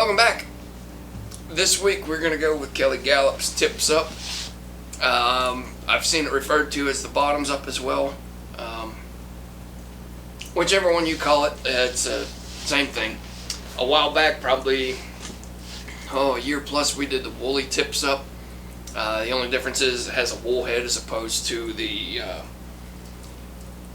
Welcome back. This week we're going to go with Kelly Gallup's Tips Up. I've seen it referred to as the Bottoms Up as well. Whichever one you call it, it's the same thing. A while back, probably a year plus, we did the Woolly Tips Up. The only difference is it has a wool head as opposed to the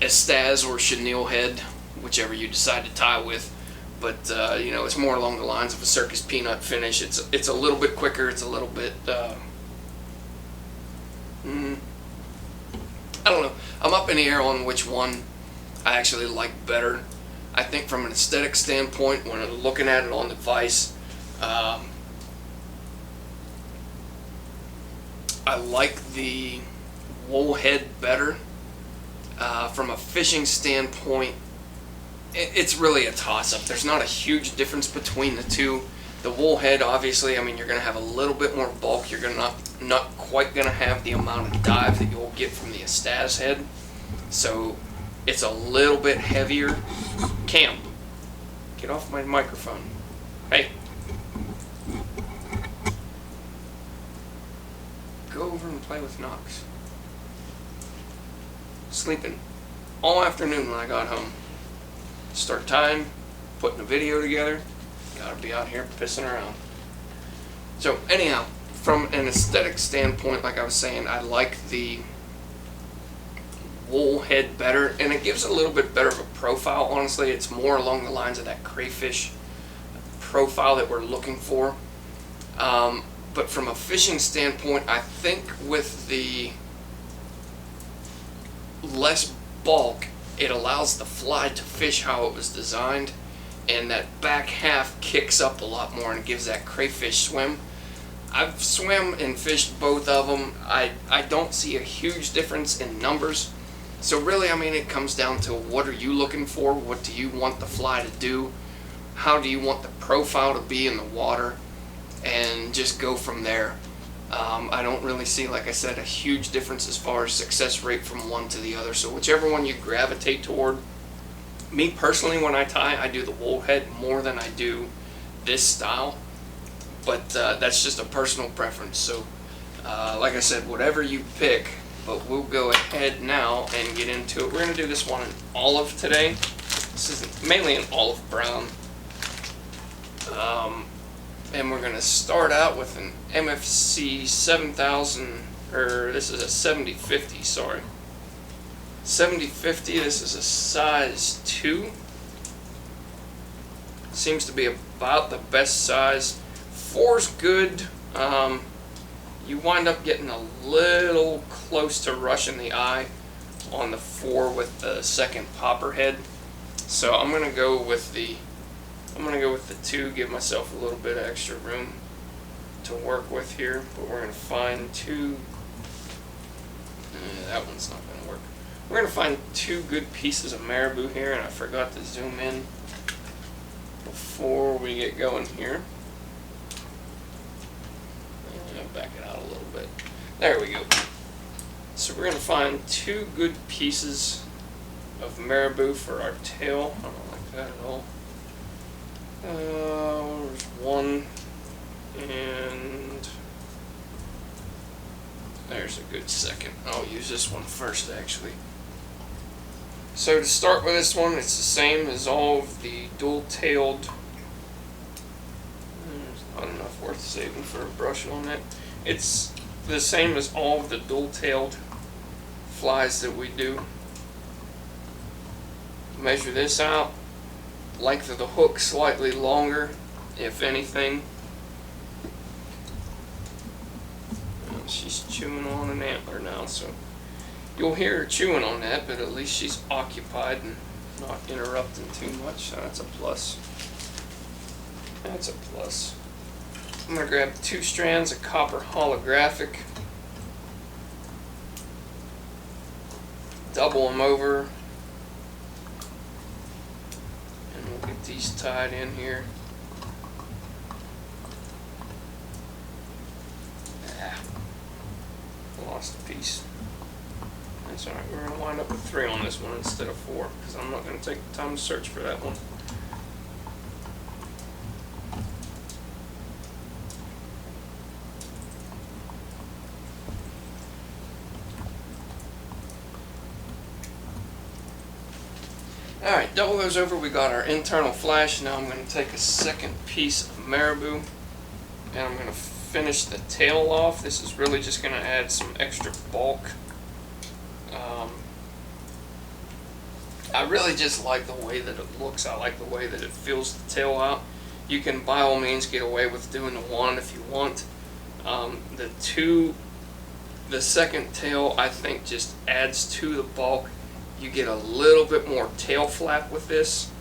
Estaz or chenille head, whichever you decide to tie with. But you know, it's more along the lines of a circus peanut finish. It's a little bit quicker. It's a little bit I don't know. I'm up in the air on which one I actually like better. I think from an aesthetic standpoint, when I'm looking at it on the vise, I like the wool head better. From a fishing standpoint, it's really a toss-up. There's not a huge difference between the two. The wool head, obviously, I mean, you're going to have a little bit more bulk. You're not quite going to have the amount of dive that you'll get from the Estaz head. So it's a little bit heavier. Cam, get off my microphone. Hey. Go over and play with Knox. Sleeping all afternoon when I got home. Start tying, putting a video together. Gotta be out here pissing around. So anyhow, from an aesthetic standpoint, like I was saying, I like the wool head better, and it gives a little bit better of a profile. Honestly, it's more along the lines of that crayfish profile that we're looking for. But from a fishing standpoint, I think with the less bulk, it allows the fly to fish how it was designed, and that back half kicks up a lot more and gives that crayfish swim. I've swam and fished both of them. I don't see a huge difference in numbers. So really, I mean, it comes down to what are you looking for? What do you want the fly to do? How do you want the profile to be in the water? And just go from there. I don't really see, like I said, a huge difference as far as success rate from one to the other. So whichever one you gravitate toward. Me personally, when I tie, I do the wool head more than I do this style. But that's just a personal preference. So like I said, whatever you pick, but we'll go ahead now and get into it. We're going to do this one in olive today. This is mainly an olive brown. And we're going to start out with an MFC 7000, or this is a 7050, sorry. 7050, this is a size 2. Seems to be about the best size. 4's good. You wind up getting a little close to rushing the eye on the 4 with the second popper head. So I'm going to go with the 2, give myself a little bit of extra room to work with here, but we're going to find 2, that one's not going to work. We're going to find 2 good pieces of Marabou here, and I forgot to zoom in before we get going here. Back it out a little bit. There we go. So we're going to find 2 good pieces of Marabou for our tail. I don't like that at all. There's one, and there's a good second. I'll use this one first, actually. So to start with this one, it's the same as all of the dual-tailed. There's not enough worth saving for a brush on that. It's the same as all of the dual-tailed flies that we do. Measure this out. Length of the hook slightly longer, if anything. Well, she's chewing on an antler now, so you'll hear her chewing on that, but at least she's occupied and not interrupting too much, so that's a plus. That's a plus. I'm going to grab 2 strands of copper holographic, double them over, get these tied in here. Lost a piece. That's alright, we're going to wind up with 3 on this one instead of 4, because I'm not going to take the time to search for that one. Alright, double those over, we got our internal flash. Now I'm going to take a second piece of Marabou and I'm going to finish the tail off. This is really just going to add some extra bulk. I really just like the way that it looks. I like the way that it fills the tail out. You can by all means get away with doing the one if you want. The second tail I think just adds to the bulk. You get a little bit more tail flap with this.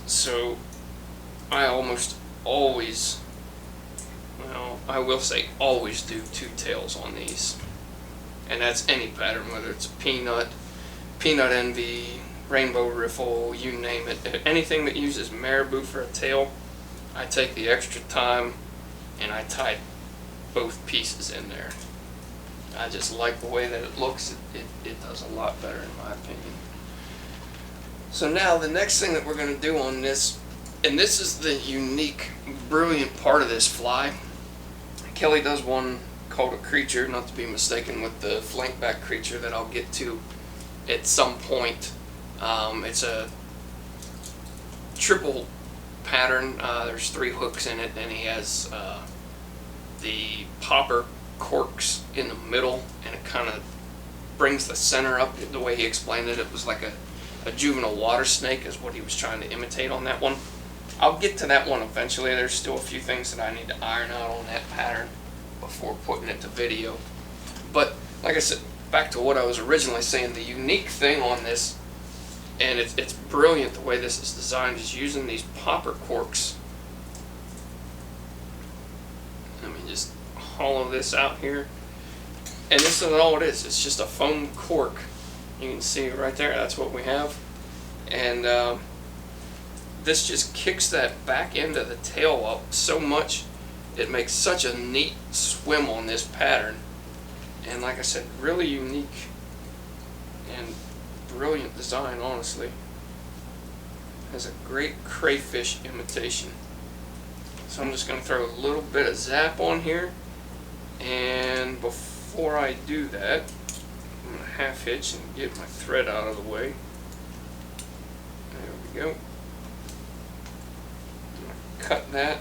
So I almost always, well, I will say always do two tails on these. And that's any pattern, whether it's a peanut, peanut envy, rainbow riffle, you name it. Anything that uses Marabou for a tail, I take the extra time and I tie both pieces in there. I just like the way that it looks. It does a lot better in my opinion. So now the next thing that we're going to do on this, and this is the unique, brilliant part of this fly. Kelly does one called a creature, not to be mistaken with the flank back creature that I'll get to at some point. It's a triple pattern. There's 3 hooks in it, and he has the popper corks in the middle, and it kind of brings the center up. The way he explained it, it was like a juvenile water snake is what he was trying to imitate on that one. I'll get to that one eventually. There's still a few things that I need to iron out on that pattern before putting it to video. But like I said, back to what I was originally saying, the unique thing on this, and it's brilliant the way this is designed, is using these popper corks. Let me just hollow this out here. And this is all it is. It's just a foam cork. You can see right there, that's what we have. And this just kicks that back end of the tail up so much. It makes such a neat swim on this pattern. And like I said, really unique and brilliant design, honestly. Has a great crayfish imitation. So I'm just going to throw a little bit of zap on here. And before I do that, I'm going to half hitch and get my thread out of the way. There we go. I'm going to cut that,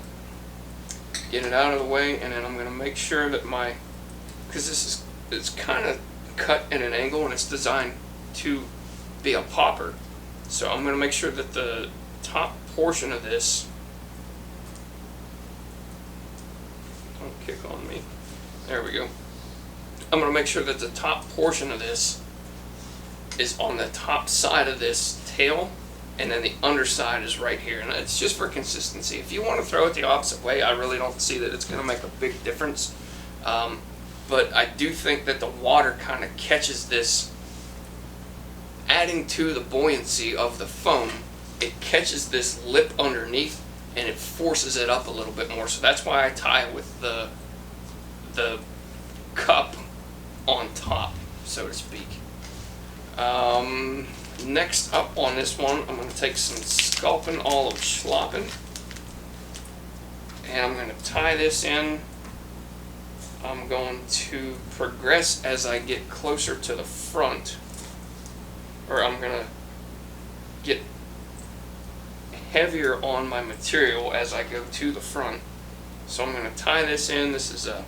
get it out of the way, and then I'm going to make sure that because it's kind of cut in an angle and it's designed to be a popper. So I'm going to make sure that the top portion of this, don't kick on me, there we go. I'm going to make sure that the top portion of this is on the top side of this tail, and then the underside is right here. And it's just for consistency. If you want to throw it the opposite way, I really don't see that it's going to make a big difference. But I do think that the water kind of catches this, adding to the buoyancy of the foam. It catches this lip underneath and it forces it up a little bit more. So that's why I tie it with the cup on top, so to speak. Next up on this one, I'm going to take some Sculpin Olive Schlappen, and I'm going to tie this in. I'm going to progress as I get closer to the front, or I'm going to get heavier on my material as I go to the front. So I'm going to tie this in. This is a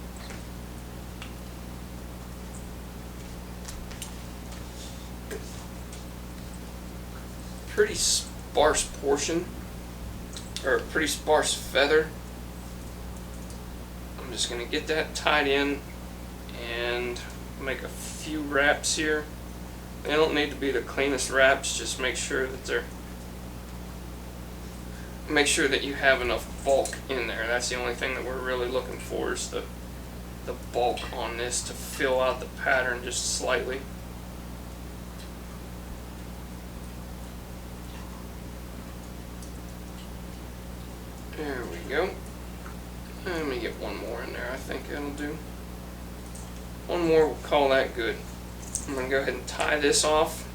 pretty sparse portion, or a pretty sparse feather. I'm just going to get that tied in and make a few wraps here. They don't need to be the cleanest wraps, just make sure that you have enough bulk in there. That's the only thing that we're really looking for, is the bulk on this to fill out the pattern just slightly. There we go. Let me get one more in there. I think it'll do. One more, we'll call that good. I'm going to go ahead and tie this off.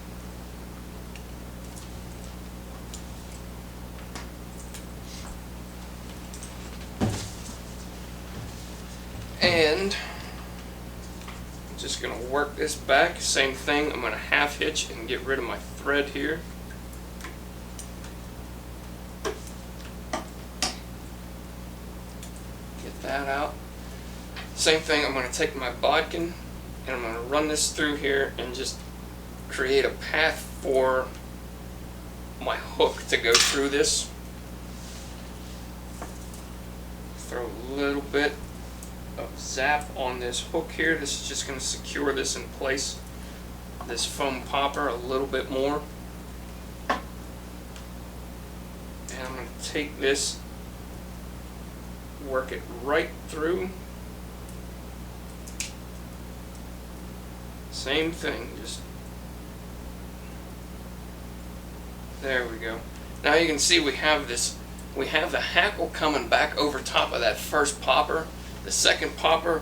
And I'm just going to work this back. Same thing. I'm going to half hitch and get rid of my thread here. that out. Same thing, I'm going to take my bodkin and I'm going to run this through here and just create a path for my hook to go through this. Throw a little bit of zap on this hook here. This is just going to secure this in place, this foam popper, a little bit more. And I'm going to take this, work it right through. Same thing, just there we go. Now you can see we have the hackle coming back over top of that first popper. The second popper,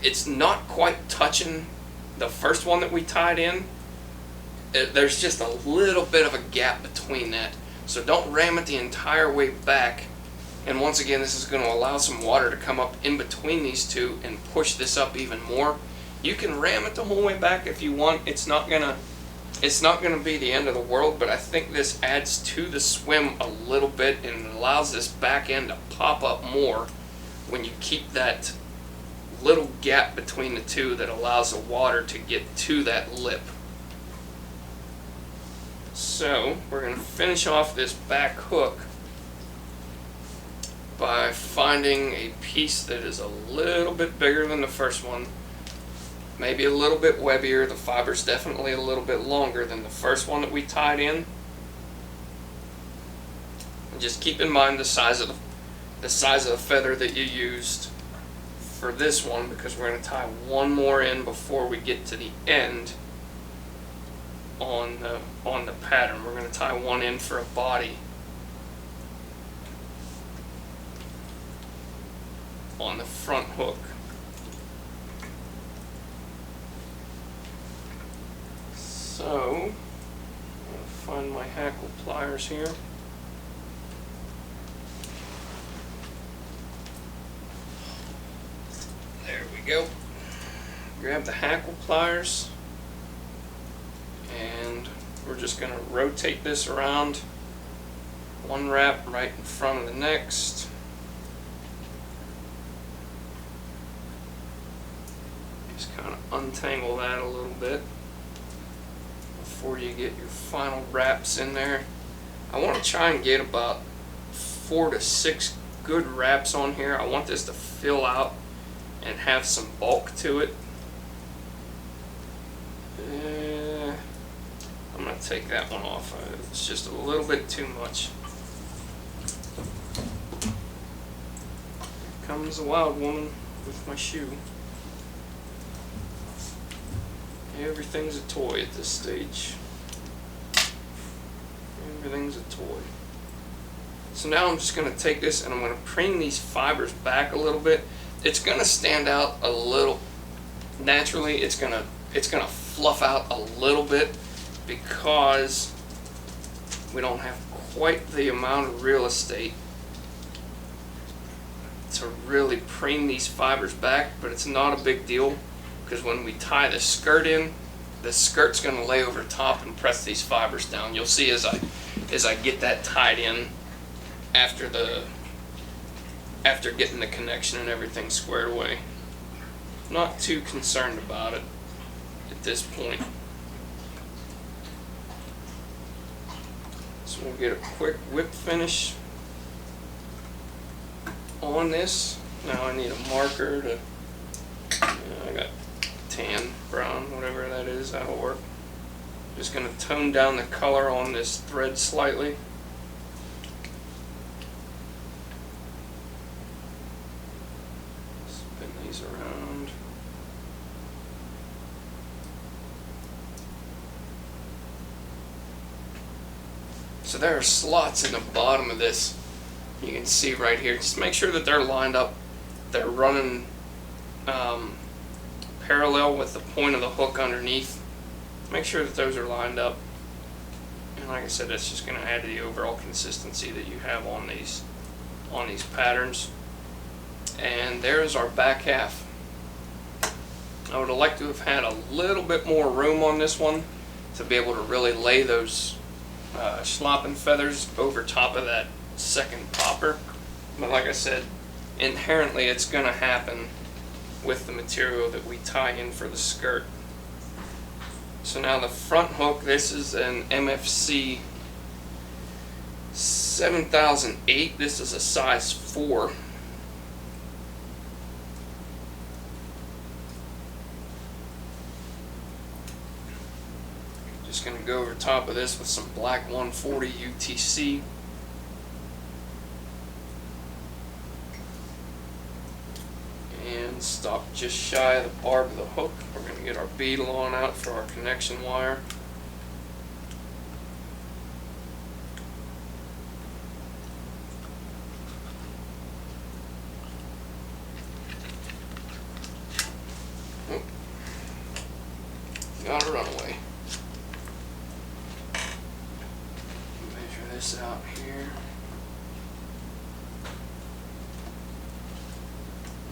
it's not quite touching the first one that we tied in. There's just a little bit of a gap between that. So don't ram it the entire way back. And once again, this is going to allow some water to come up in between these two and push this up even more. You can ram it the whole way back if you want. It's not gonna be the end of the world, but I think this adds to the swim a little bit and allows this back end to pop up more when you keep that little gap between the two that allows the water to get to that lip. So we're going to finish off this back hook by finding a piece that is a little bit bigger than the first one. Maybe a little bit webbier. The fiber's definitely a little bit longer than the first one that we tied in. And just keep in mind the size of the feather that you used for this one, because we're going to tie one more in before we get to the end on the pattern. We're going to tie one in for a body on the front hook. So, I'm going to find my Hackle pliers here. There we go. Grab the Hackle pliers, and we're just going to rotate this around, one wrap right in front of the next. Just kind of untangle that a little bit before you get your final wraps in there. I want to try and get about 4 to 6 good wraps on here. I want this to fill out and have some bulk to it. I'm going to take that one off. It's just a little bit too much. Here comes the wild woman with my shoe. Everything's a toy at this stage. Everything's a toy. So now I'm just going to take this and I'm going to preen these fibers back a little bit. It's going to stand out a little. Naturally, it's going to fluff out a little bit because we don't have quite the amount of real estate to really preen these fibers back, but it's not a big deal. Because when we tie the skirt in, the skirt's going to lay over top and press these fibers down. You'll see as I get that tied in after getting the connection and everything squared away. Not too concerned about it at this point. So we'll get a quick whip finish on this. Now I need a marker to, I got tan, brown, whatever that is, that'll work. Just going to tone down the color on this thread slightly. Spin these around. So there are slots in the bottom of this. You can see right here. Just make sure that they're lined up. They're running parallel with the point of the hook underneath. Make sure that those are lined up. And like I said, that's just going to add to the overall consistency that you have on these patterns. And there's our back half. I would have liked to have had a little bit more room on this one to be able to really lay those Schlappen feathers over top of that second popper. But like I said, inherently it's going to happen with the material that we tie in for the skirt. So now the front hook, this is an MFC 7008. This is a size 4. Just going to go over top of this with some black 140 UTC. And stop just shy of the barb of the hook. We're going to get our Beadalon out for our connection wire. Oh. Got a runaway. Measure this out here.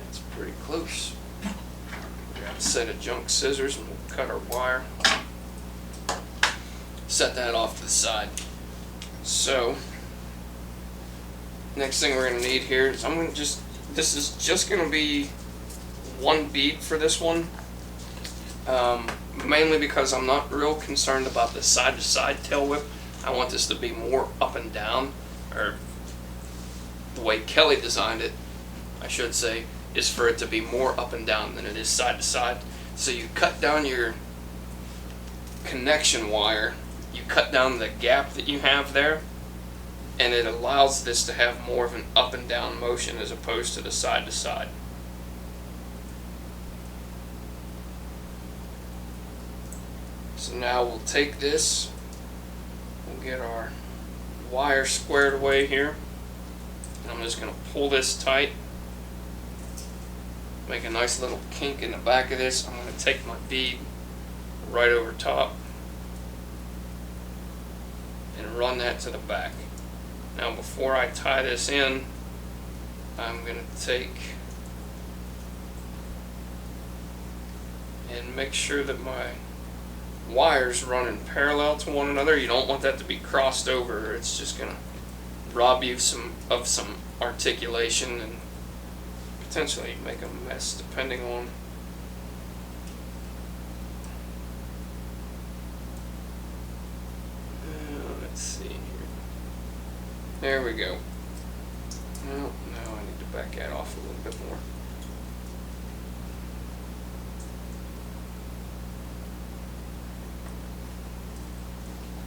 That's pretty close. Grab a set of junk scissors and we'll cut our wire. Set that off to the side. So, next thing we're going to need here is this is just going to be one bead for this one. Mainly because I'm not real concerned about the side to side tail whip. I want this to be more up and down, or the way Kelly designed it, I should say, is for it to be more up and down than it is side to side. So you cut down your connection wire, you cut down the gap that you have there, and it allows this to have more of an up and down motion as opposed to the side to side. So now we'll take this, we'll get our wire squared away here, and I'm just going to pull this tight, make a nice little kink in the back of this. I'm going to take my bead right over top and run that to the back. Now before I tie this in, I'm going to take and make sure that my wires run in parallel to one another. You don't want that to be crossed over. It's just going to rob you of some articulation and potentially make a mess depending on let's see here. There we go. Well, now I need to back that off a little bit more.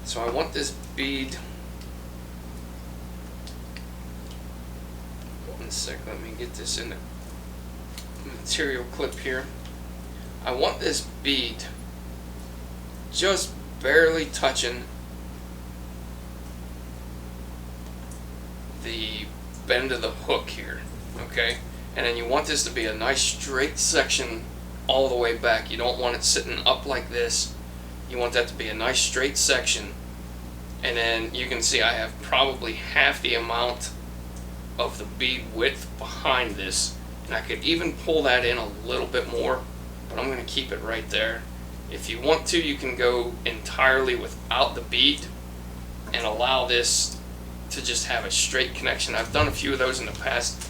So I want this bead, one sec, let me get this in the material clip here. I want this bead just barely touching the bend of the hook here, okay? And then you want this to be a nice straight section all the way back. You don't want it sitting up like this. You want that to be a nice straight section. And then you can see I have probably half the amount of the bead width behind this. And I could even pull that in a little bit more, but I'm going to keep it right there. If you want to, you can go entirely without the bead and allow this to just have a straight connection. I've done a few of those in the past,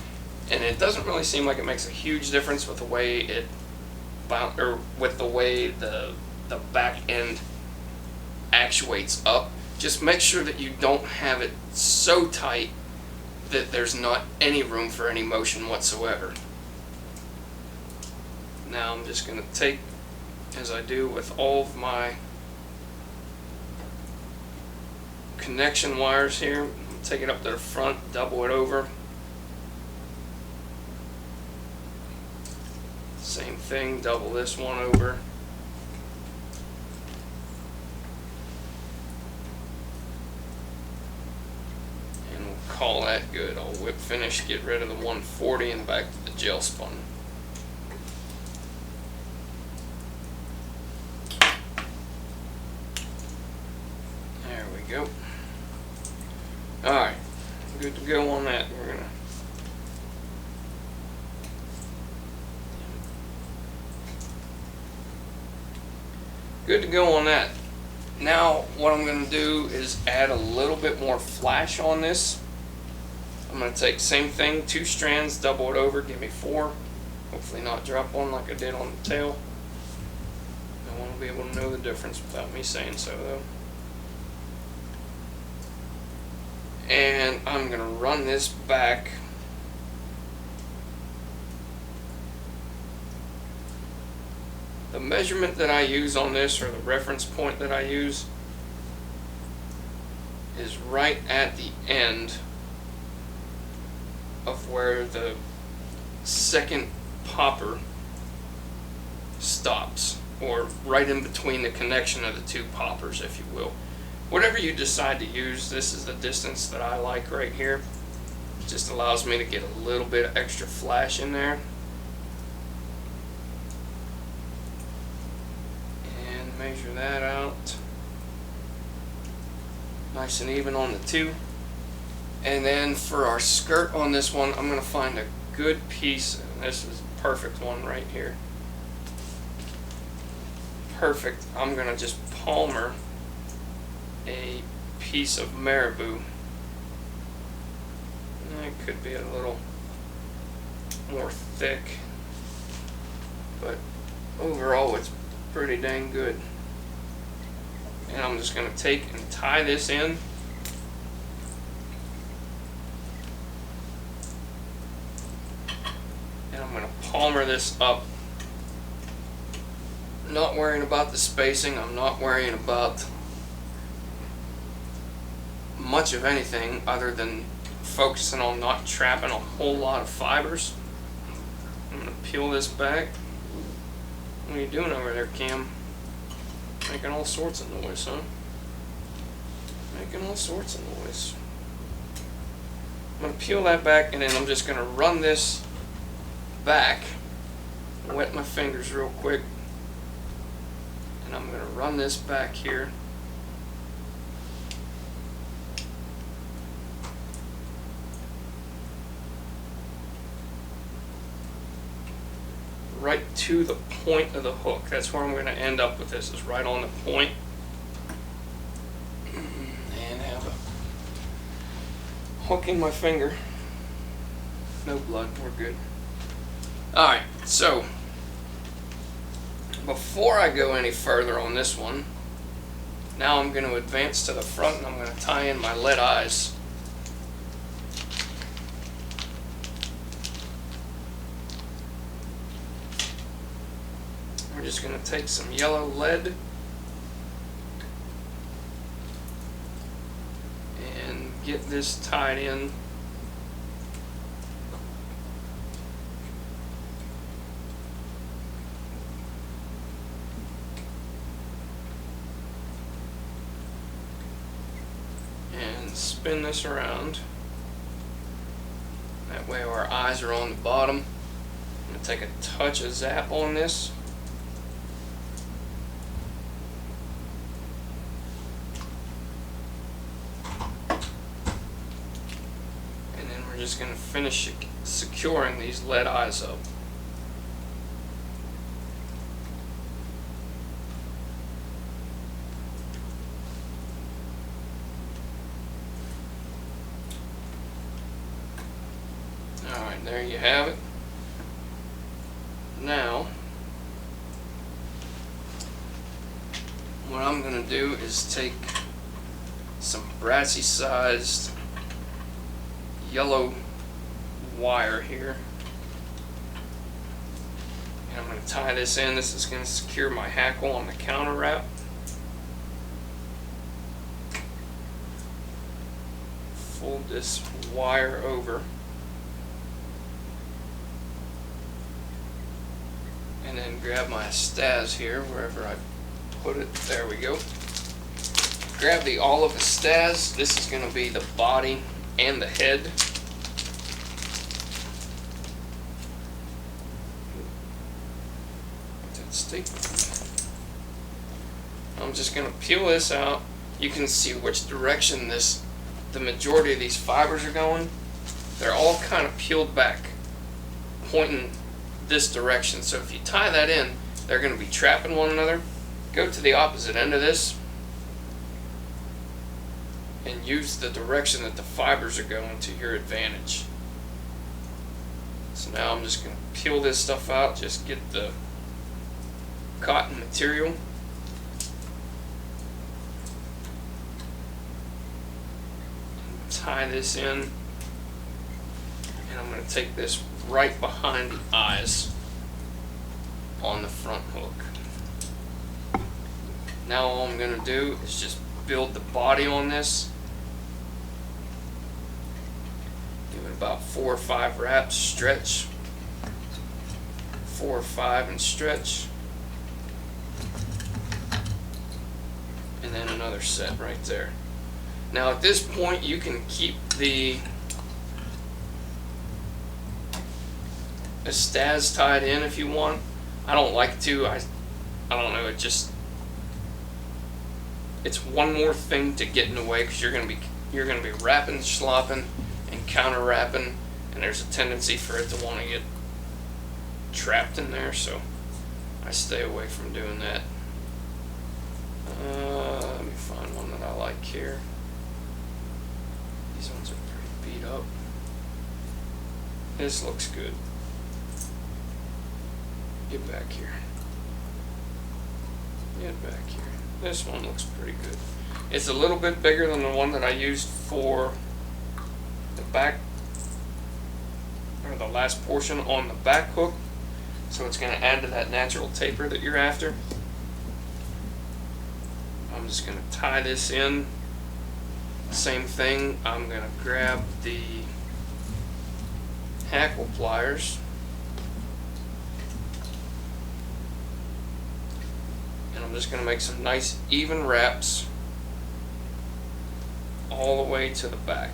and it doesn't really seem like it makes a huge difference with the way it with the way the back end actuates up. Just make sure that you don't have it so tight that there's not any room for any motion whatsoever. Now I'm just going to take, as I do with all of my connection wires here, take it up to the front, double it over. Same thing, double this one over. And we'll call that good. I'll whip finish, get rid of the 140 and back to the gel spun. There we go. Alright, good to go on that. We're gonna good to go on that. Now what I'm going to do is add a little bit more flash on this. I'm going to take same thing, 2 strands, double it over, give me 4. Hopefully not drop one like I did on the tail. No one will be able to know the difference without me saying so though. And I'm going to run this back the measurement that I use on this, or the reference point that I use, is right at the end of where the second popper stops, or right in between the connection of the 2 poppers, if you will. Whatever you decide to use, this is the distance that I like right here. It just allows me to get a little bit of extra flash in there. And measure that out. Nice and even on the 2. And then for our skirt on this one, I'm going to find a good piece. And this is a perfect one right here. Perfect. I'm going to just palmer a piece of Marabou. It could be a little more thick, but overall it's pretty dang good. And I'm just going to take and tie this in. And I'm going to palmer this up. Not worrying about the spacing, I'm not worrying about much of anything other than focusing on not trapping a whole lot of fibers. I'm going to peel this back. What are you doing over there, Cam? Making all sorts of noise, huh? Making all sorts of noise. I'm going to peel that back, and then I'm just going to run this back. Wet my fingers real quick. And I'm going to run this back here. Right to the point of the hook. That's where I'm going to end up with this, is right on the point. And have a hook in my finger. No blood, we're good. Alright, so before I go any further on this one, now I'm going to advance to the front and I'm going to tie in my lead eyes. We're just going to take some yellow lead and get this tied in. And spin this around. That way our eyes are on the bottom. I'm going to take a touch of zap on this. Just going to finish securing these lead eyes up. Alright, there you have it. Now, what I'm going to do is take some Brassie sized yellow wire here, and I'm going to tie this in. This is going to secure my hackle on the counter wrap. Fold this wire over, and then grab my Estaz here, wherever I put it. There we go. Grab the olive Estaz. This is going to be the body and the head. I'm just going to peel this out. You can see which direction the majority of these fibers are going. They're all kind of peeled back, pointing this direction. So if you tie that in, they're going to be trapping one another. Go to the opposite end of this and use the direction that the fibers are going to your advantage. So now I'm just going to peel this stuff out, just get the cotton material. Tie this in, and I'm going to take this right behind the eyes on the front hook. Now all I'm going to do is just build the body on this. Do about 4 or 5 wraps, stretch, 4 or 5 and stretch, and then another set right there. Now at this point you can keep the Estaz tied in if you want. I don't like to. I don't know. It's one more thing to get in the way, because you're gonna be wrapping, schlappen, and counter wrapping, and there's a tendency for it to want to get trapped in there. So I stay away from doing that. Let me find one that I like here. These ones are pretty beat up. This looks good. Get back here. Get back here. This one looks pretty good. It's a little bit bigger than the one that I used for the back, or the last portion on the back hook. So it's going to add to that natural taper that you're after. I'm just going to tie this in. Same thing, I'm going to grab the Hackle pliers, and I'm just going to make some nice even wraps all the way to the back.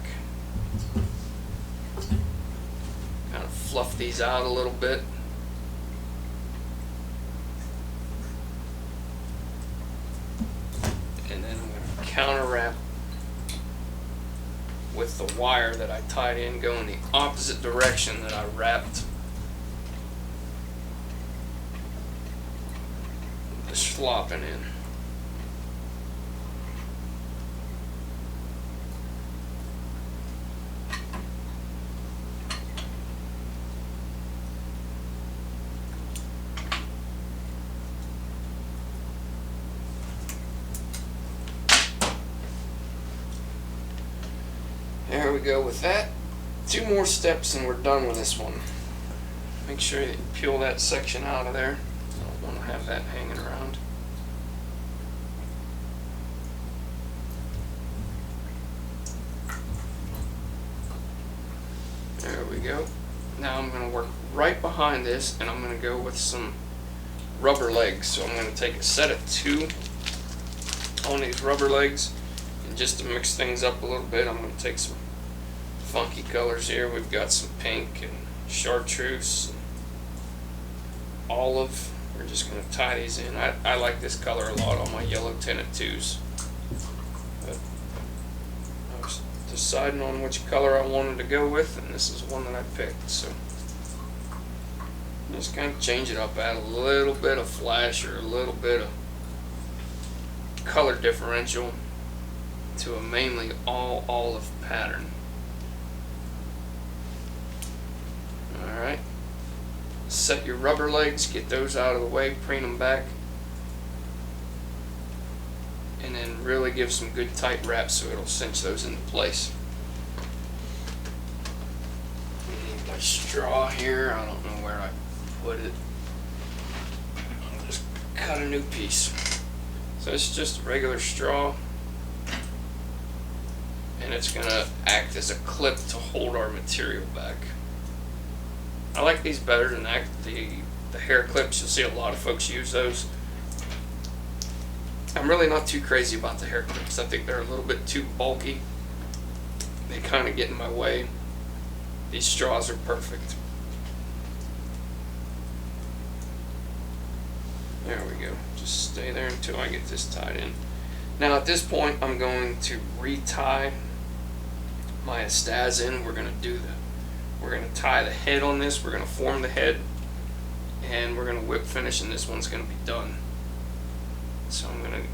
Kind of fluff these out a little bit. And then I'm going to counter wrap with the wire that I tied in, going the opposite direction that I wrapped the Schlappen in. There we go with that. 2 more steps and we're done with this one. Make sure that you peel that section out of there. I don't want to have that hanging around. There we go. Now I'm going to work right behind this, and I'm going to go with some rubber legs. So I'm going to take a set of 2 on these rubber legs. And just to mix things up a little bit, I'm going to take some funky colors here. We've got some pink and chartreuse and olive. We're just going to tie these in. I like this color a lot on my yellow tinted 2s. But I was deciding on which color I wanted to go with, and this is one that I picked. So just kind of change it up, add a little bit of flash or a little bit of color differential to a mainly all olive pattern. Alright, set your rubber legs, get those out of the way, preen them back, and then really give some good tight wraps so it'll cinch those into place. I need my straw here, I don't know where I put it. I'll just cut a new piece. So it's just a regular straw, and it's going to act as a clip to hold our material back. I like these better than the hair clips. You'll see a lot of folks use those. I'm really not too crazy about the hair clips. I think they're a little bit too bulky. They kind of get in my way. These straws are perfect. There we go. Just stay there until I get this tied in. Now at this point I'm going to retie my Estaz in. We're going to tie the head on this. We're going to form the head, and we're going to whip finish, and this one's going to be done. So I'm going to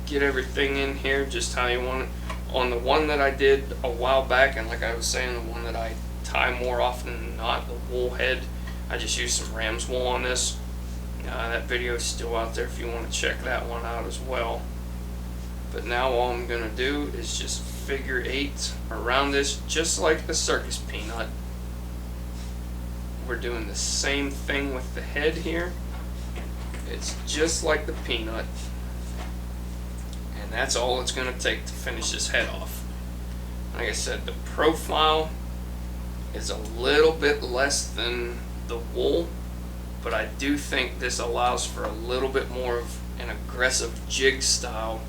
get everything in here just how you want it. On the one that I did a while back, and like I was saying, the one that I tie more often than not, the wool head, I just used some ram's wool on this. That video is still out there if you want to check that one out as well. But now all I'm going to do is just figure 8 around this, just like the circus peanut. We're doing the same thing with the head here. It's just like the peanut. And that's all it's going to take to finish this head off. Like I said, the profile is a little bit less than the wool, but I do think this allows for a little bit more of an aggressive jig style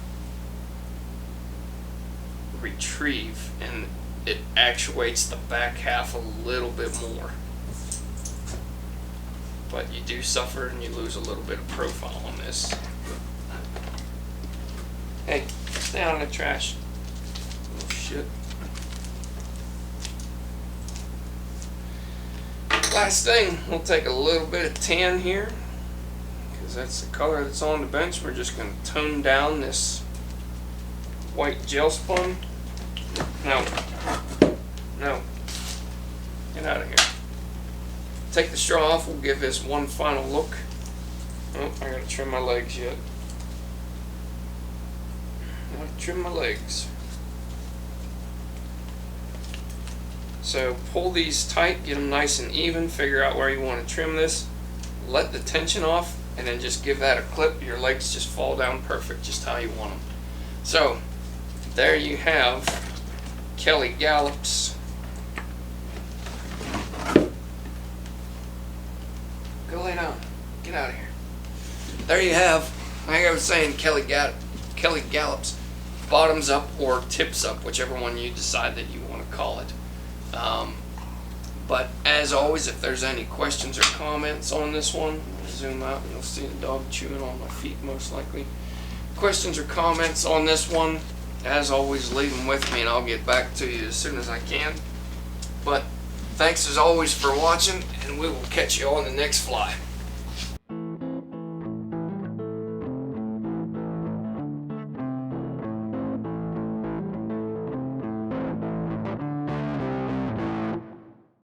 retrieve, and it actuates the back half a little bit more. But you do suffer and you lose a little bit of profile on this. Hey, stay out of the trash. Oh shit. Last thing, we'll take a little bit of tan here, because that's the color that's on the bench. We're just going to tone down this white gel spun. No. No. Get out of here. Take the straw off. We'll give this one final look. Oh, I gotta trim my legs yet. I gotta trim my legs. So pull these tight, get them nice and even, figure out where you want to trim this, let the tension off, and then just give that a clip. Your legs just fall down perfect, just how you want them. So there you have Kelly Galloup's go lay down, get out of here. There you have, like I was saying, Kelly Galloup's bottoms up or tips up, whichever one you decide that you want to call it. But as always, if there's any questions or comments on this one, I'll zoom out and you'll see the dog chewing on my feet most likely. Questions or comments on this one, as always, leave them with me and I'll get back to you as soon as I can. But thanks as always for watching, and we will catch you on the next fly.